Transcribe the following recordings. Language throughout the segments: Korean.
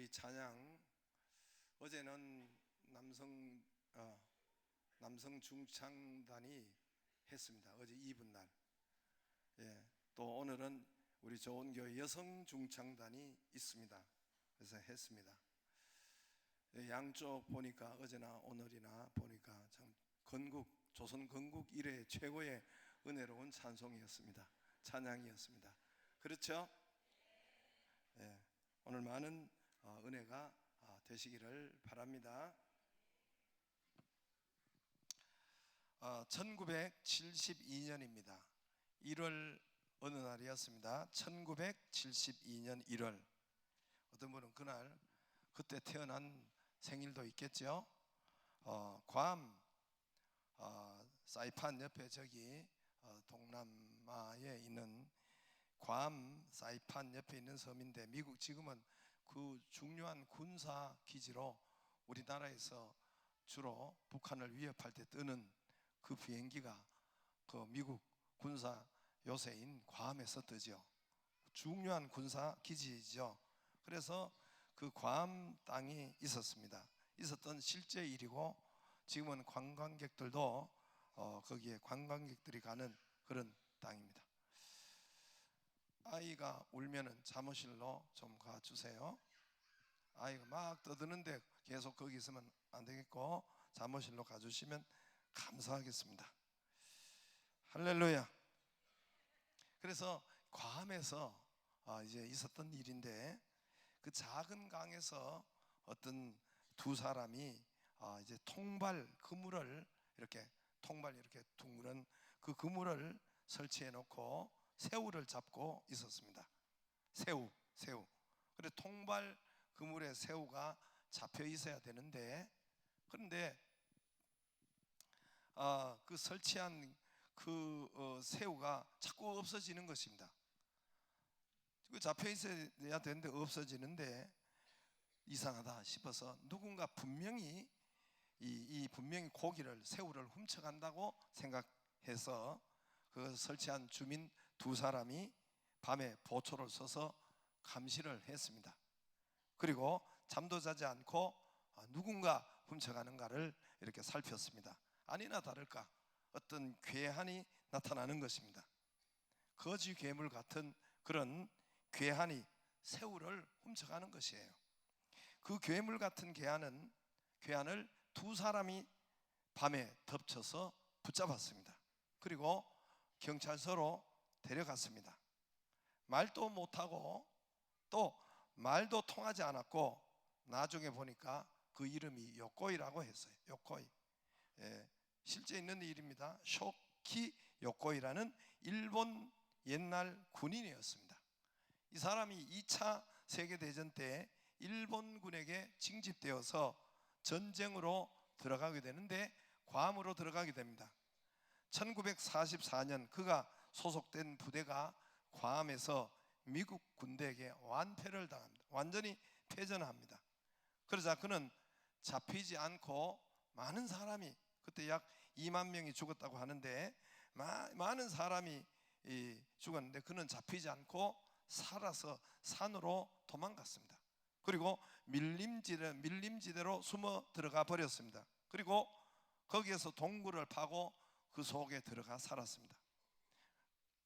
우리 찬양 어제는 남성 중창단이 했습니다. 어제 이브날. 또 오늘은 우리 좋은 교회 여성 중창단이 있습니다. 그래서 했습니다. 양쪽 보니까 어제나 오늘이나 보니까 참 조선 건국 이래 최고의 은혜로운 찬송이었습니다. 찬양이었습니다. 그렇죠? 오늘 많은 은혜가 되시기를 바랍니다. 1972년입니다. 1월 어느 날이었습니다. 1972년 1월. 어떤 분은 그때 태어난 생일도 있겠죠. 괌 사이판 옆에 저기 동남아에 있는 괌 사이판 옆에 있는 섬인데, 미국 지금은 그 중요한 군사 기지로 우리나라에서 주로 북한을 위협할 때 뜨는 그 비행기가 그 미국 군사 요새인 괌에서 뜨죠. 중요한 군사 기지죠. 그래서 그 괌 땅이 있었던 실제 일이고, 지금은 관광객들도 거기에 관광객들이 가는 그런 땅입니다. 아이가 울면은 사무실로 좀 가주세요. 아이가 막 떠드는데 계속 거기 있으면 안 되겠고, 사무실로 가주시면 감사하겠습니다. 할렐루야. 그래서 괌에서 이제 있었던 일인데, 그 작은 강에서 어떤 두 사람이 이제 그물을 이렇게 둥그런 그 그물을 설치해 놓고 새우를 잡고 있었습니다. 새우. 그래 통발 그물에 새우가 잡혀 있어야 되는데, 그런데 그 설치한 그 새우가 자꾸 없어지는 것입니다. 그 잡혀 있어야 되는데 없어지는데 이상하다 싶어서 누군가 분명히 분명히 새우를 훔쳐간다고 생각해서 그 설치한 주민 두 사람이 밤에 보초를 서서 감시를 했습니다. 그리고 잠도 자지 않고 누군가 훔쳐가는가를 이렇게 살폈습니다. 아니나 다를까 어떤 괴한이 나타나는 것입니다. 거지 괴물 같은 그런 괴한이 새우를 훔쳐가는 것이에요. 그 괴물 같은 괴한을 두 사람이 밤에 덮쳐서 붙잡았습니다. 그리고 경찰서로 데려갔습니다. 말도 못하고 또 말도 통하지 않았고, 나중에 보니까 그 이름이 요코이라고 했어요. 요코이. 실제 있는 일입니다. 쇼키 요코이라는 일본 옛날 군인이었습니다. 이 사람이 2차 세계대전 때 일본군에게 징집되어서 전쟁으로 들어가게 되는데, 괌으로 들어가게 됩니다. 1944년 그가 소속된 부대가 괌에서 미국 군대에게 완패를 당합니다. 완전히 패전합니다. 그러자 그는 잡히지 않고 많은 사람이, 그때 약 2만 명이 죽었다고 하는데 많은 사람이 죽었는데 그는 잡히지 않고 살아서 산으로 도망갔습니다. 그리고 밀림지대로 숨어 들어가 버렸습니다. 그리고 거기에서 동굴을 파고 그 속에 들어가 살았습니다.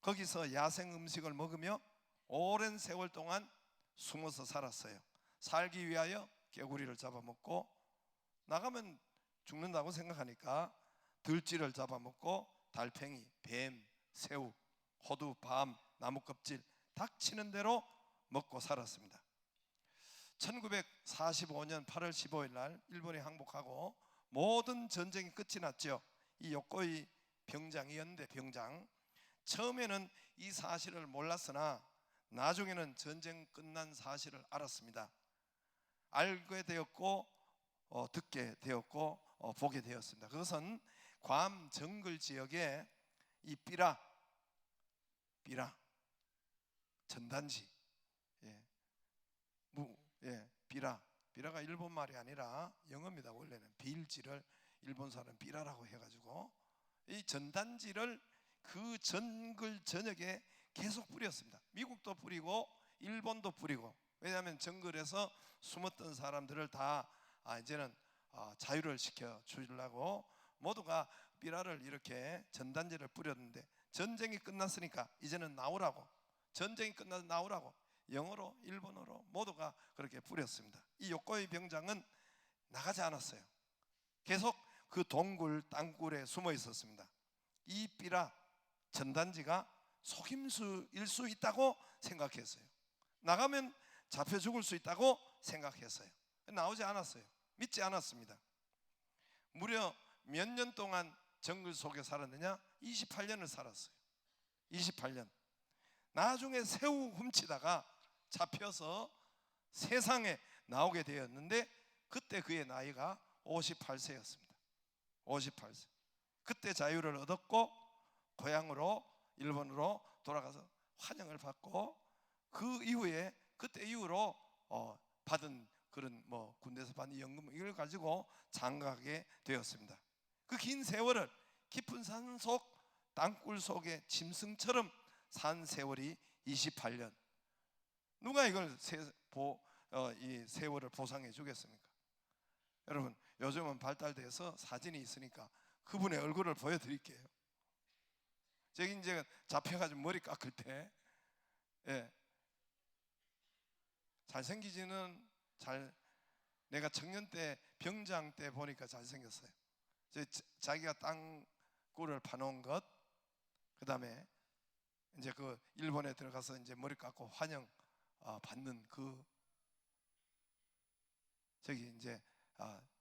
거기서 야생 음식을 먹으며 오랜 세월 동안 숨어서 살았어요. 살기 위하여 개구리를 잡아먹고, 나가면 죽는다고 생각하니까 들쥐를 잡아먹고 달팽이, 뱀, 새우, 호두, 밤, 나무껍질 닥치는 대로 먹고 살았습니다. 1945년 8월 15일 날 일본이 항복하고 모든 전쟁이 끝이 났죠. 이 요코이 병장이었는데, 처음에는 이 사실을 몰랐으나 나중에는 전쟁 끝난 사실을 알았습니다. 알게 되었고 듣게 되었고 보게 되었습니다. 그것은 괌 정글 지역에 이 삐라 전단지, 삐라가 일본 말이 아니라 영어입니다. 원래는 비일지를 일본 사람 삐라라고 해가지고 이 전단지를 그 정글 전역에 계속 뿌렸습니다. 미국도 뿌리고 일본도 뿌리고 왜냐하면 정글에서 숨었던 사람들을 다 이제는 자유를 시켜 주려고 모두가 삐라를 이렇게 전단지를 뿌렸는데, 전쟁이 끝났으니까 이제는 나오라고, 전쟁이 끝나서 나오라고 영어로 일본어로 모두가 그렇게 뿌렸습니다. 이 요코이 병장은 나가지 않았어요. 계속 그 동굴 땅굴에 숨어 있었습니다. 이 삐라 전단지가 속임수일 수 있다고 생각했어요. 나가면 잡혀 죽을 수 있다고 생각했어요. 나오지 않았어요. 믿지 않았습니다. 무려 몇 년 동안 정글 속에 살았느냐? 28년을 살았어요. 28년. 나중에 새우 훔치다가 잡혀서 세상에 나오게 되었는데, 그때 그의 나이가 58세였습니다. 58세. 그때 자유를 얻었고 고향으로, 일본으로 돌아가서 환영을 받고, 그 이후에 그때 이후로 받은 그런 군대에서 받는 연금 이걸 가지고 장가하게 되었습니다. 그 긴 세월을 깊은 산속 땅굴 속에 짐승처럼 산 세월이 28년. 누가 이걸 이 세월을 보상해 주겠습니까? 여러분, 요즘은 발달돼서 사진이 있으니까 그분의 얼굴을 보여드릴게요. 저기 이제 잡혀가지고 머리 깎을 때, 잘생기지는 내가 청년 때 병장 때 보니까 잘생겼어요. 자기가 땅굴을 파놓은 것, 그 다음에 이제 그 일본에 들어가서 이제 머리 깎고 환영 받는 그 저기 이제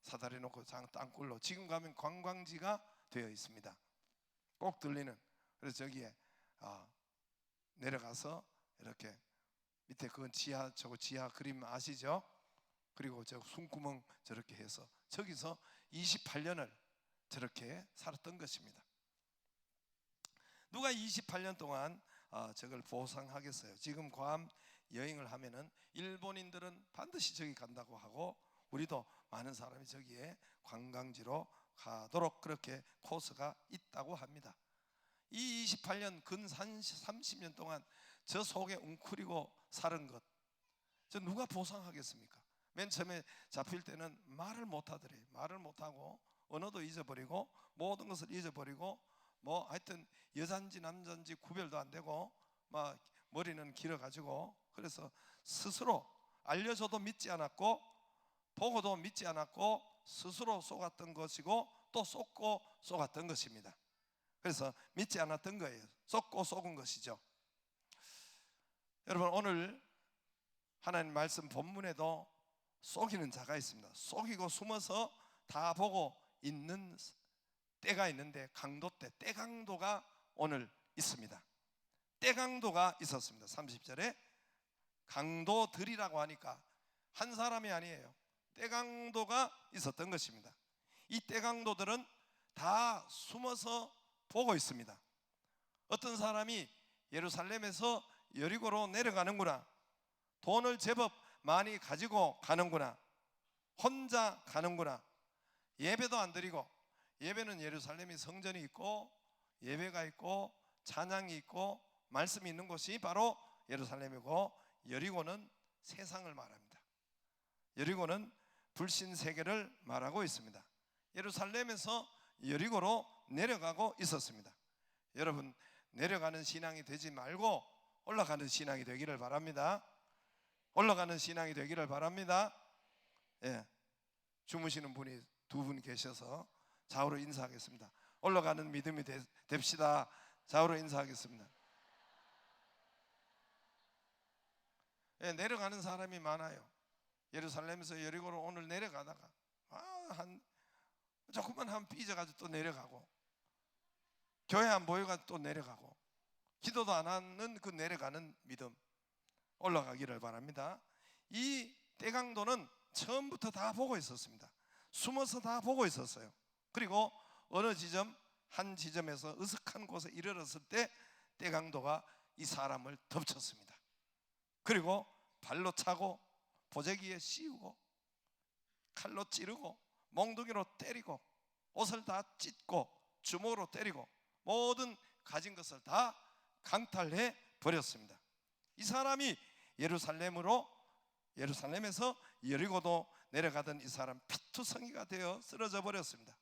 사다리 놓고 땅굴로 지금 가면 관광지가 되어 있습니다. 꼭 들리는. 그래서 저기에 내려가서 이렇게 밑에 그건 저거 지하 그림 아시죠? 그리고 저 숨구멍 저렇게 해서 저기서 28년을 저렇게 살았던 것입니다. 누가 28년 동안 저걸 보상하겠어요? 지금 괌 여행을 하면은 일본인들은 반드시 저기 간다고 하고, 우리도 많은 사람이 저기에 관광지로 가도록 그렇게 코스가 있다고 합니다. 이 28년 근 30년 동안 저 속에 웅크리고 사는 것, 저 누가 보상하겠습니까? 맨 처음에 잡힐 때는 말을 못하더래요. 말을 못하고 언어도 잊어버리고 모든 것을 잊어버리고 하여튼 여잔지 남잔지 구별도 안 되고 막 머리는 길어가지고, 그래서 스스로 알려줘도 믿지 않았고 보고도 믿지 않았고 스스로 속았던 것이고 또 속고 속았던 것입니다. 그래서 믿지 않았던 거예요. 속고 속은 것이죠. 여러분, 오늘 하나님 말씀 본문에도 속이는 자가 있습니다. 속이고 숨어서 다 보고 있는 때가 있는데, 강도 때, 때강도가 오늘 있습니다. 때강도가 있었습니다. 30절에 강도들이라고 하니까 한 사람이 아니에요. 때강도가 있었던 것입니다. 이 때강도들은 다 숨어서 보고 있습니다. 어떤 사람이 예루살렘에서 여리고로 내려가는구나, 돈을 제법 많이 가지고 가는구나, 혼자 가는구나, 예배도 안 드리고, 예배는 예루살렘이 성전이 있고 예배가 있고 찬양이 있고 말씀이 있는 곳이 바로 예루살렘이고, 여리고는 세상을 말합니다. 여리고는 불신 세계를 말하고 있습니다. 예루살렘에서 여리고로 내려가고 있었습니다. 여러분, 내려가는 신앙이 되지 말고 올라가는 신앙이 되기를 바랍니다. 올라가는 신앙이 되기를 바랍니다. 주무시는 분이 두 분 계셔서 좌우로 인사하겠습니다. 올라가는 믿음이 됩시다. 좌우로 인사하겠습니다. 내려가는 사람이 많아요. 예루살렘에서 여리고로 오늘 내려가다가 조금만 하면 삐져가지고 또 내려가고, 교회 안 보여가지고 또 내려가고, 기도도 안 하는 그 내려가는 믿음, 올라가기를 바랍니다. 이 때강도는 처음부터 다 보고 있었습니다. 숨어서 다 보고 있었어요. 그리고 어느 한 지점에서 으슥한 곳에 이르렀을 때 때강도가 이 사람을 덮쳤습니다. 그리고 발로 차고 보재기에 씌우고 칼로 찌르고 몽둥이로 때리고 옷을 다 찢고 주먹으로 때리고 모든 가진 것을 다 강탈해 버렸습니다. 이 사람이 예루살렘으로 예루살렘에서 여리고도 내려가던 이 사람 피투성이가 되어 쓰러져 버렸습니다.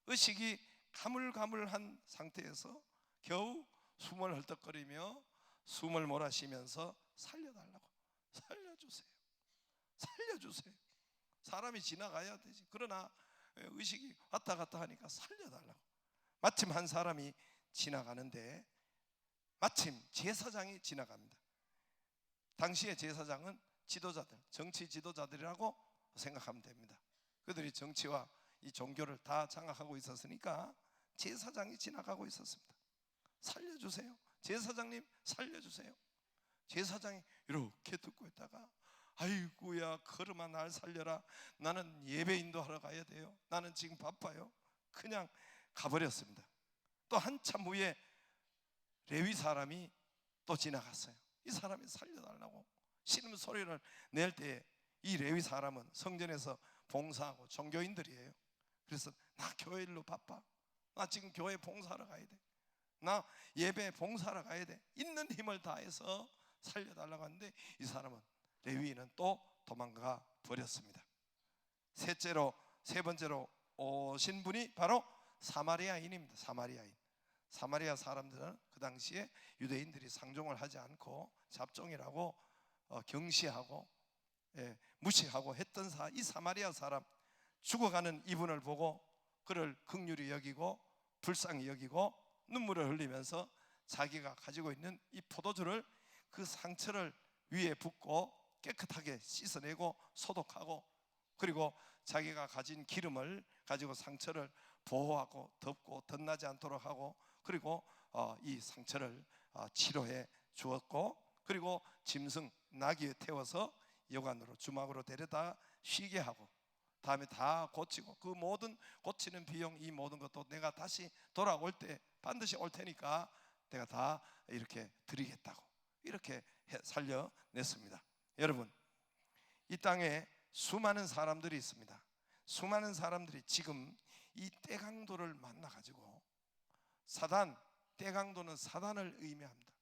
의식이 가물가물한 상태에서 겨우 숨을 헐떡거리며 숨을 몰아쉬면서 살려달라고, 살려주세요, 살려주세요. 사람이 지나가야 되지. 그러나 의식이 왔다 갔다 하니까 살려달라고. 마침 한 사람이 지나가는데 마침 제사장이 지나갑니다. 당시의 제사장은 지도자들, 정치 지도자들이라고 생각하면 됩니다. 그들이 정치와 이 종교를 다 장악하고 있었으니까 제사장이 지나가고 있었습니다. 살려주세요, 제사장님 살려주세요. 제사장이 이렇게 듣고 있다가 아이고야 걸음아 날 살려라, 나는 예배 인도하러 가야 돼요, 나는 지금 바빠요. 그냥 가버렸습니다. 또 한참 후에 레위 사람이 또 지나갔어요. 이 사람이 살려달라고 신음 소리를 낼 때 이 레위 사람은 성전에서 봉사하고 종교인들이에요. 그래서 나 교회 일로 바빠, 나 지금 교회 봉사하러 가야 돼, 나 예배 봉사하러 가야 돼, 있는 힘을 다해서 살려달라고 하는데 이 사람은, 레위인은 또 도망가 버렸습니다. 세 번째로 오신 분이 바로 사마리아인입니다. 사마리아 사람들은 그 당시에 유대인들이 상종을 하지 않고 잡종이라고 경시하고 무시하고 했던 이 사마리아 사람, 죽어가는 이분을 보고 그를 긍휼히 여기고 불쌍히 여기고 눈물을 흘리면서 자기가 가지고 있는 이 포도주를, 그 상처를 위에 붓고 깨끗하게 씻어내고 소독하고, 그리고 자기가 가진 기름을 가지고 상처를 보호하고 덮고 덧나지 않도록 하고, 그리고 이 상처를 치료해 주었고, 그리고 짐승 나귀에 태워서 여관으로 주막으로 데려다 쉬게 하고, 다음에 다 고치고, 그 모든 고치는 비용, 이 모든 것도 내가 다시 돌아올 때 반드시 올 테니까 내가 다 이렇게 드리겠다고 이렇게 살려냈습니다. 여러분, 이 땅에 수많은 사람들이 있습니다. 수많은 사람들이 지금 이 떼강도를 만나가지고 떼강도는 사단을 의미합니다.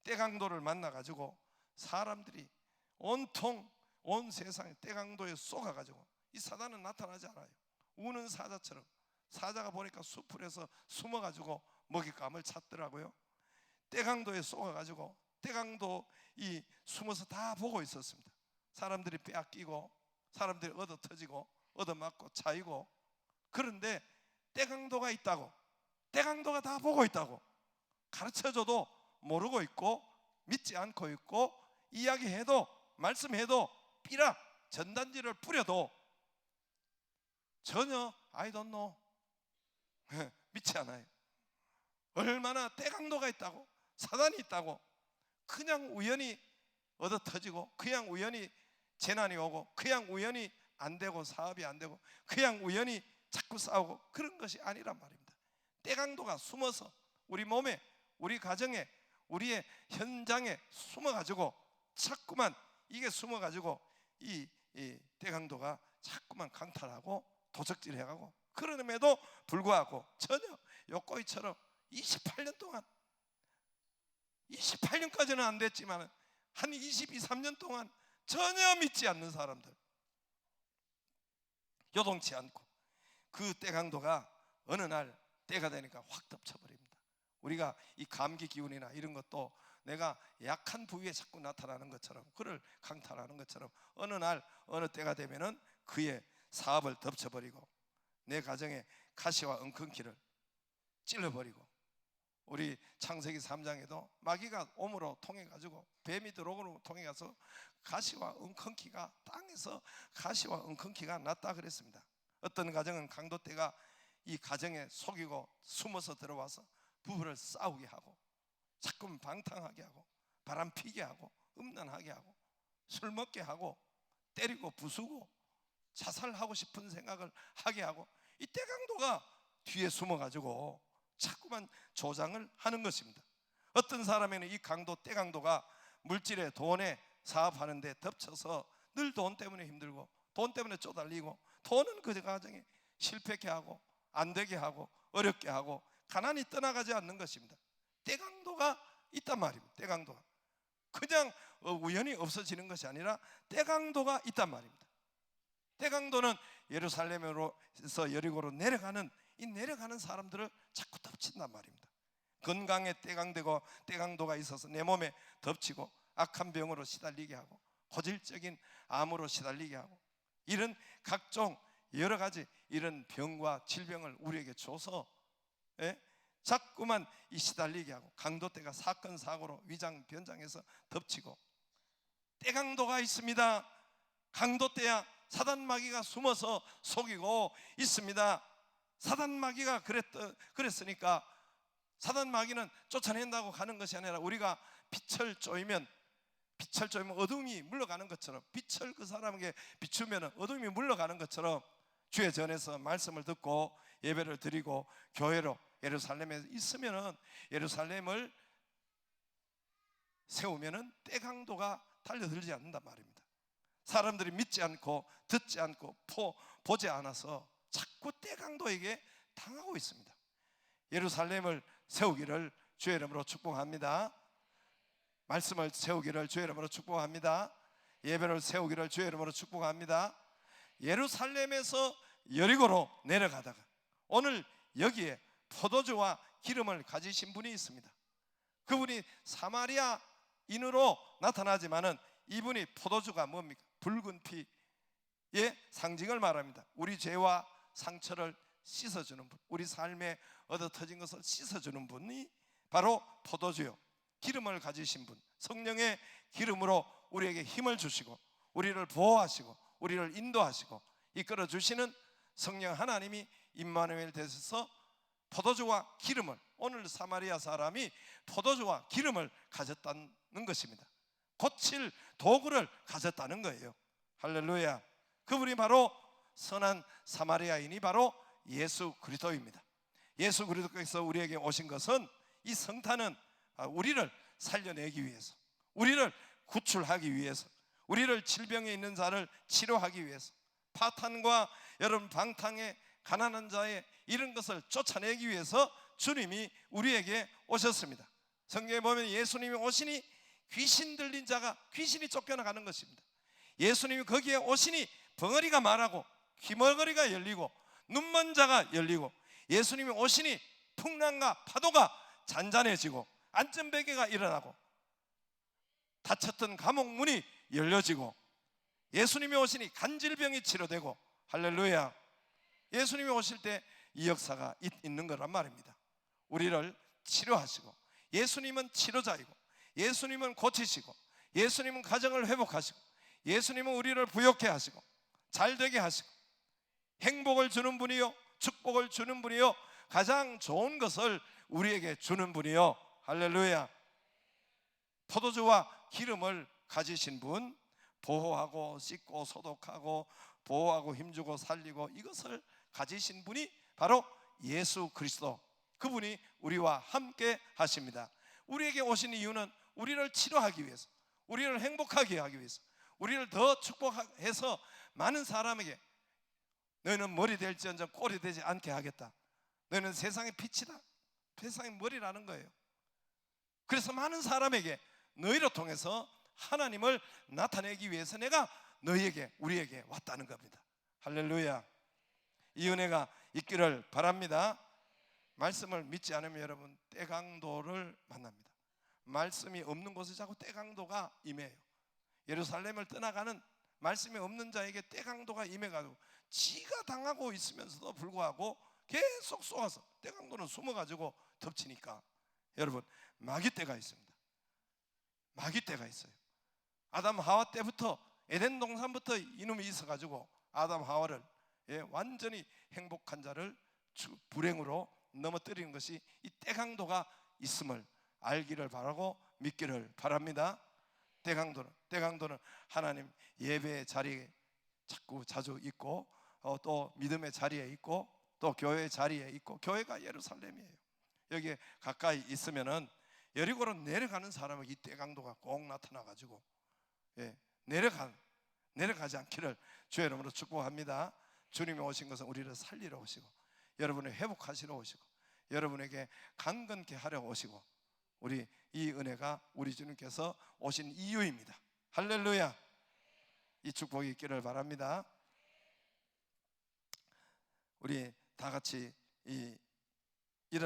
떼강도를 만나가지고 사람들이 온통 온 세상에 떼강도에 쏘가가지고, 이 사단은 나타나지 않아요. 우는 사자처럼, 사자가 보니까 수풀에서 숨어가지고 먹잇감을 찾더라고요. 떼강도에 쏘가가지고 떼강도 이 숨어서 다 보고 있었습니다. 사람들이 빼앗기고, 사람들이 얻어터지고 얻어맞고 차이고. 그런데 떼강도가 있다고, 떼강도가 다 보고 있다고 가르쳐줘도 모르고 있고 믿지 않고 있고, 이야기해도 말씀해도 삐라 전단지를 뿌려도 전혀 I don't know 믿지 않아요. 얼마나 떼강도가 있다고, 사단이 있다고. 그냥 우연히 얻어터지고, 그냥 우연히 재난이 오고, 그냥 우연히 안 되고 사업이 안 되고, 그냥 우연히 자꾸 싸우고, 그런 것이 아니란 말입니다. 떼강도가 숨어서 우리 몸에, 우리 가정에, 우리의 현장에 숨어가지고 자꾸만 이게 숨어가지고 이 떼강도가 자꾸만 강탈하고 도적질해가고, 그럼에도 불구하고 전혀 요코이처럼 28년 동안, 28년까지는 안 됐지만 한 22, 3년 동안 전혀 믿지 않는 사람들, 요동치 않고, 그 떼강도가 어느 날 때가 되니까 확 덮쳐버립니다. 우리가 이 감기 기운이나 이런 것도 내가 약한 부위에 자꾸 나타나는 것처럼, 그를 강탈하는 것처럼 어느 날 어느 때가 되면은 그의 사업을 덮쳐버리고, 내 가정에 가시와 엉겅퀴를 찔러버리고, 우리 창세기 3장에도 마귀가 옴으로 통해가지고, 뱀이 들어오므로 통해가서 가시와 엉겅퀴가, 땅에서 가시와 엉겅퀴가 났다 그랬습니다. 어떤 가정은 강도떼가 이 가정에 속이고 숨어서 들어와서 부부를 싸우게 하고, 자꾸만 방탕하게 하고, 바람 피게 하고, 음란하게 하고, 술 먹게 하고, 때리고 부수고, 자살하고 싶은 생각을 하게 하고, 이 떼강도가 뒤에 숨어가지고 자꾸만 조장을 하는 것입니다. 어떤 사람에는 이 강도, 떼강도가 물질에, 돈에, 사업하는데 덮쳐서 늘 돈 때문에 힘들고, 돈 때문에 쪼달리고, 돈은 그 가정에 실패케 하고, 안 되게 하고, 어렵게 하고, 가난이 떠나가지 않는 것입니다. 떼강도가 있단 말입니다. 떼강도가 그냥 우연히 없어지는 것이 아니라 때강도가 있단 말입니다. 때강도는 예루살렘에서 여리고로 내려가는 이 내려가는 사람들을 자꾸 덮친단 말입니다. 건강에 때강도가 있어서 내 몸에 덮치고 악한 병으로 시달리게 하고 고질적인 암으로 시달리게 하고 이런 각종 여러 가지 이런 병과 질병을 우리에게 줘서 자꾸만 이 시달리게 하고 강도때가 사건 사고로 위장 변장해서 덮치고 때강도가 있습니다. 강도때야 사단마귀가 숨어서 속이고 있습니다. 사단마귀가 그랬으니까 사단마귀는 쫓아낸다고 가는 것이 아니라 우리가 빛을 쪼이면 어둠이 물러가는 것처럼 빛을 그 사람에게 비추면 어둠이 물러가는 것처럼 주의 전에서 말씀을 듣고 예배를 드리고 교회로 예루살렘에 있으면은 예루살렘을 세우면은 때강도가 달려들지 않는단 말입니다. 사람들이 믿지 않고 듣지 않고 보지 않아서 자꾸 때강도에게 당하고 있습니다. 예루살렘을 세우기를 주의 이름으로 축복합니다. 말씀을 세우기를 주의 이름으로 축복합니다. 예배를 세우기를 주의 이름으로 축복합니다. 예루살렘에서 여리고로 내려가다가 오늘 여기에 포도주와 기름을 가지신 분이 있습니다. 그분이 사마리아인으로 나타나지만은 이분이 포도주가 뭡니까? 붉은 피의 상징을 말합니다. 우리 죄와 상처를 씻어주는 분, 우리 삶에 얻어터진 것을 씻어주는 분이 바로 포도주요 기름을 가지신 분, 성령의 기름으로 우리에게 힘을 주시고 우리를 보호하시고 우리를 인도하시고 이끌어 주시는 성령 하나님이 임마누엘 되셔서 포도주와 기름을, 오늘 사마리아 사람이 포도주와 기름을 가졌다는 것입니다. 고칠 도구를 가졌다는 거예요. 할렐루야. 그분이 바로 선한 사마리아인이 바로 예수 그리스도입니다. 예수 그리스도께서 우리에게 오신 것은 이 성탄은 우리를 살려내기 위해서, 우리를 구출하기 위해서, 우리를 질병에 있는 자를 치료하기 위해서, 파탄과 여러분 방탕에 가난한 자의 이런 것을 쫓아내기 위해서 주님이 우리에게 오셨습니다. 성경에 보면 예수님이 오시니 귀신 들린 자가 귀신이 쫓겨나가는 것입니다. 예수님이 거기에 오시니 벙어리가 말하고 귀머거리가 열리고 눈먼 자가 열리고, 예수님이 오시니 풍랑과 파도가 잔잔해지고 안전베개가 일어나고 닫혔던 감옥 문이 열려지고, 예수님이 오시니 간질병이 치료되고, 할렐루야. 예수님이 오실 때 이 역사가 있는 거란 말입니다. 우리를 치료하시고, 예수님은 치료자이고, 예수님은 고치시고, 예수님은 가정을 회복하시고, 예수님은 우리를 부욕해 하시고 잘되게 하시고 행복을 주는 분이요 축복을 주는 분이요 가장 좋은 것을 우리에게 주는 분이요. 할렐루야. 포도주와 기름을 가지신 분, 보호하고 씻고 소독하고 보호하고 힘주고 살리고 이것을 가지신 분이 바로 예수 그리스도, 그분이 우리와 함께 하십니다. 우리에게 오신 이유는 우리를 치료하기 위해서, 우리를 행복하게 하기 위해서, 우리를 더 축복해서 많은 사람에게 너희는 머리 될지언정 꼴이 되지 않게 하겠다, 너희는 세상의 빛이다, 세상의 머리라는 거예요. 그래서 많은 사람에게 너희를 통해서 하나님을 나타내기 위해서 내가 너희에게 우리에게 왔다는 겁니다. 할렐루야. 이 은혜가 있기를 바랍니다. 말씀을 믿지 않으면 여러분 때강도를 만납니다. 말씀이 없는 곳에 자꾸 때강도가 임해요. 예루살렘을 떠나가는 말씀이 없는 자에게 때강도가 임해가지고 지가 당하고 있으면서도 불구하고 계속 쏘아서, 때강도는 숨어가지고 덮치니까 여러분 마귀떼가 있습니다. 마귀떼가 있어요. 아담 하와 때부터, 에덴 동산부터 이놈이 있어가지고 아담 하와를 완전히 행복한 자를 불행으로 넘어뜨리는 것이 이 때강도가 있음을 알기를 바라고 믿기를 바랍니다. 때강도는 하나님 예배의 자리에 자주 있고, 또 믿음의 자리에 있고, 또 교회의 자리에 있고, 교회가 예루살렘이에요. 여기에 가까이 있으면은 여리고로 내려가는 사람은 이 때강도가 꼭 나타나가지고 내려가지 않기를 주의 이름으로 축복합니다. 주님이 오신 것은 우리를 살리러 오시고, 여러분을 회복하시러 오시고, 여러분에게 강건케 하려 오시고, 우리 이 은혜가 우리 주님께서 오신 이유입니다. 할렐루야. 이 축복이 있기를 바랍니다. 우리 다 같이 이